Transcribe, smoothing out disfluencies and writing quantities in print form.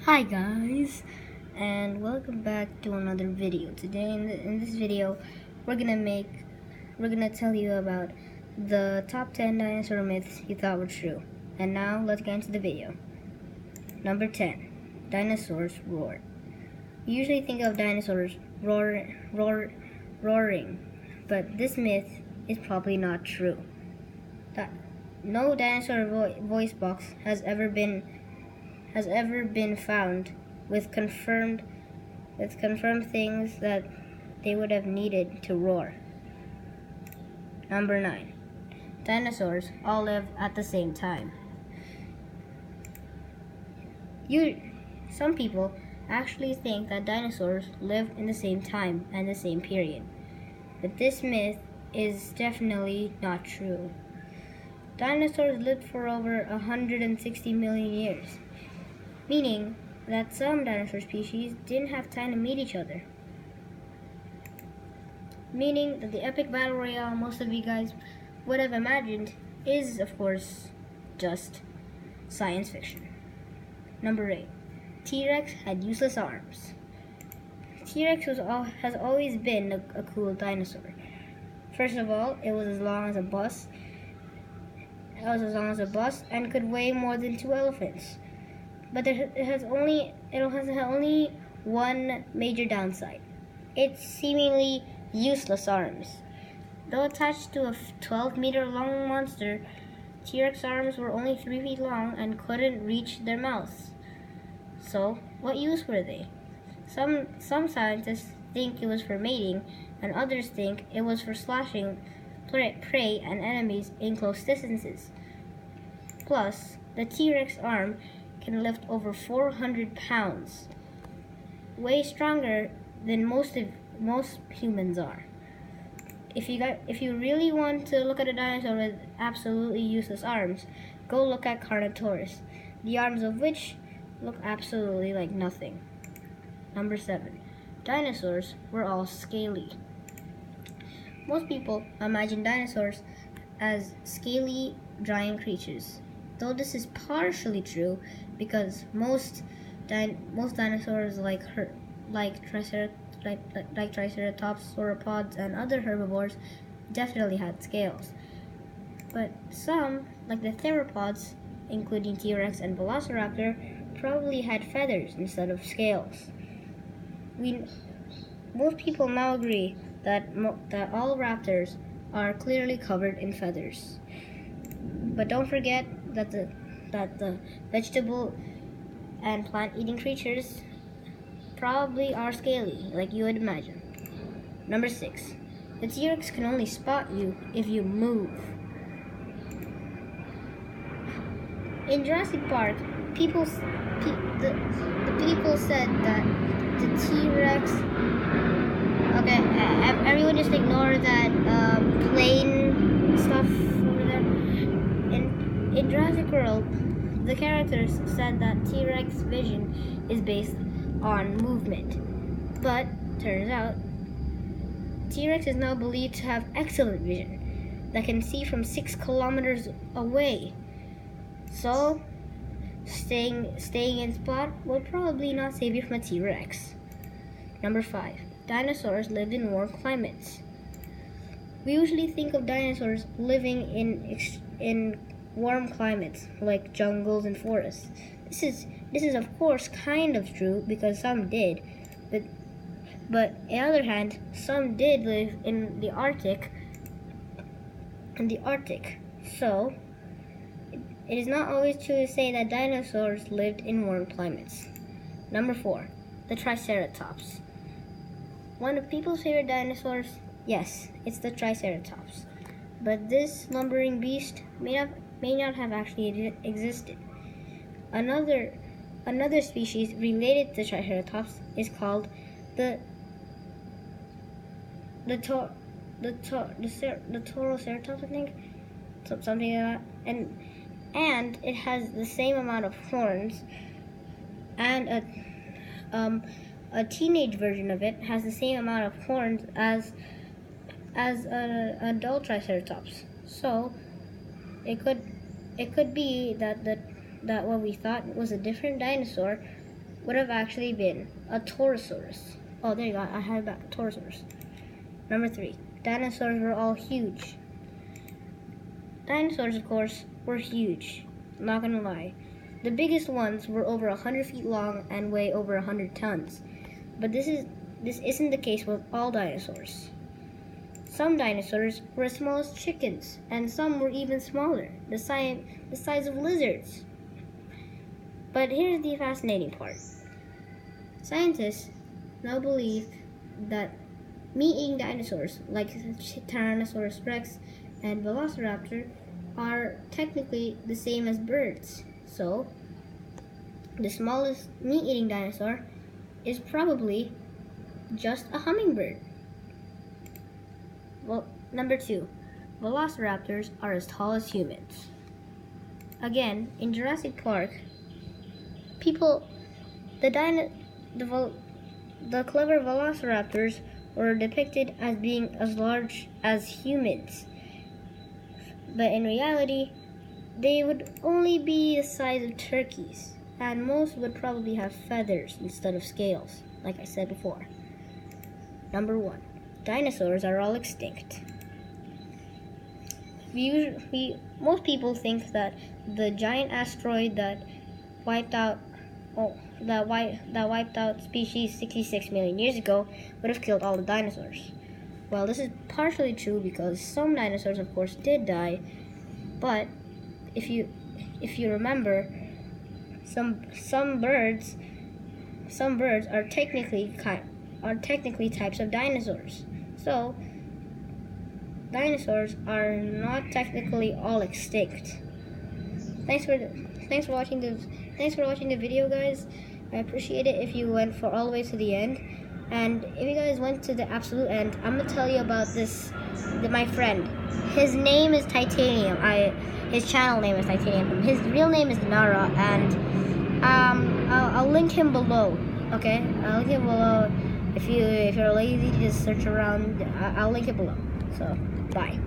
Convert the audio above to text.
Hi guys, and welcome back to another video. Today in this video, we're gonna tell you about the top 10 dinosaur myths you thought were true. And now let's get into the video. Number 10, dinosaurs roar. You usually think of dinosaurs roaring, but this myth is probably not true. No dinosaur voice box has ever been found with confirmed things that they would have needed to roar. Number 9. Dinosaurs all live at the same time. Some people actually think that dinosaurs live in the same time and the same period. But this myth is definitely not true. Dinosaurs lived for over 160 million years. Meaning that some dinosaur species didn't have time to meet each other. Meaning that the epic battle royale most of you guys would have imagined is, of course, just science fiction. Number 8. T-Rex had useless arms. T-Rex has always been a cool dinosaur. First of all, it was as long as a bus. And could weigh more than 2 elephants. But it has only one major downside: its seemingly useless arms. Though attached to a 12-meter-long monster, T-Rex arms were only 3 feet long and couldn't reach their mouths. So, what use were they? Some scientists think it was for mating, and others think it was for slashing prey and enemies in close distances. Plus, the T-Rex arm can lift over 400 pounds, way stronger than most humans are. If you really want to look at a dinosaur with absolutely useless arms, go look at Carnotaurus, the arms of which look absolutely like nothing. Number 7. Dinosaurs were all scaly. Most people imagine dinosaurs as scaly, giant creatures. Though this is partially true, because most dinosaurs like Triceratops, sauropods, and other herbivores definitely had scales. But some, like the theropods, including T-Rex and Velociraptor, probably had feathers instead of scales. Most people now agree that all raptors are clearly covered in feathers. But don't forget that the vegetable and plant-eating creatures probably are scaly, like you would imagine. Number 6. The T-Rex can only spot you if you move. In Jurassic Park, the people said that the T-Rex. Okay, everyone just ignore that plane stuff over there. In Jurassic World, the characters said that T-Rex vision is based on movement. But, turns out, T-Rex is now believed to have excellent vision that can see from 6 kilometers away. So, staying in spot will probably not save you from a T-Rex. Number 5. Dinosaurs lived in warm climates. We usually think of dinosaurs living in warm climates like jungles and forests. This is of course kind of true because some did, but on the other hand, some did live in the Arctic. So it is not always true to say that dinosaurs lived in warm climates. Number 4. The Triceratops. One of people's favorite dinosaurs? Yes, it's the Triceratops. But this lumbering beast may not have actually existed. Another species related to Triceratops is called the Toroceratops, I think, something like that. And it has the same amount of horns, and a teenage version of it has the same amount of horns as an adult Triceratops. So it could be that what we thought was a different dinosaur would have actually been a Torosaurus. Oh, there you go. I had it back. Torosaurus. Number 3. Dinosaurs were all huge. Dinosaurs, of course, were huge. Not gonna lie. The biggest ones were over 100 feet long and weigh over 100 tons. But this isn't the case with all dinosaurs. Some dinosaurs were as small as chickens, and some were even smaller, the size of lizards. But here's the fascinating part. Scientists now believe that meat-eating dinosaurs like Tyrannosaurus rex and Velociraptor are technically the same as birds. So, the smallest meat-eating dinosaur is probably just a hummingbird. Well, number 2, Velociraptors are as tall as humans. Again, in Jurassic Park, the clever Velociraptors were depicted as being as large as humans. But in reality, they would only be the size of turkeys, and most would probably have feathers instead of scales, like I said before. Number 1, dinosaurs are all extinct. Most people think that the giant asteroid that wiped out species 66 million years ago would have killed all the dinosaurs. Well, this is partially true because some dinosaurs, of course, did die, but if you remember, some birds are technically types of dinosaurs. So dinosaurs are not technically all extinct. Thanks for watching the video, guys. I appreciate it if you went all the way to the end. And if you guys went to the absolute end, I'm gonna tell you about my friend. His name is Titanium. His channel name is Titanium. His real name is Nara, and I'll link him below. Okay, I'll link him below. If you're lazy to just search around, I'll link it below. So, bye.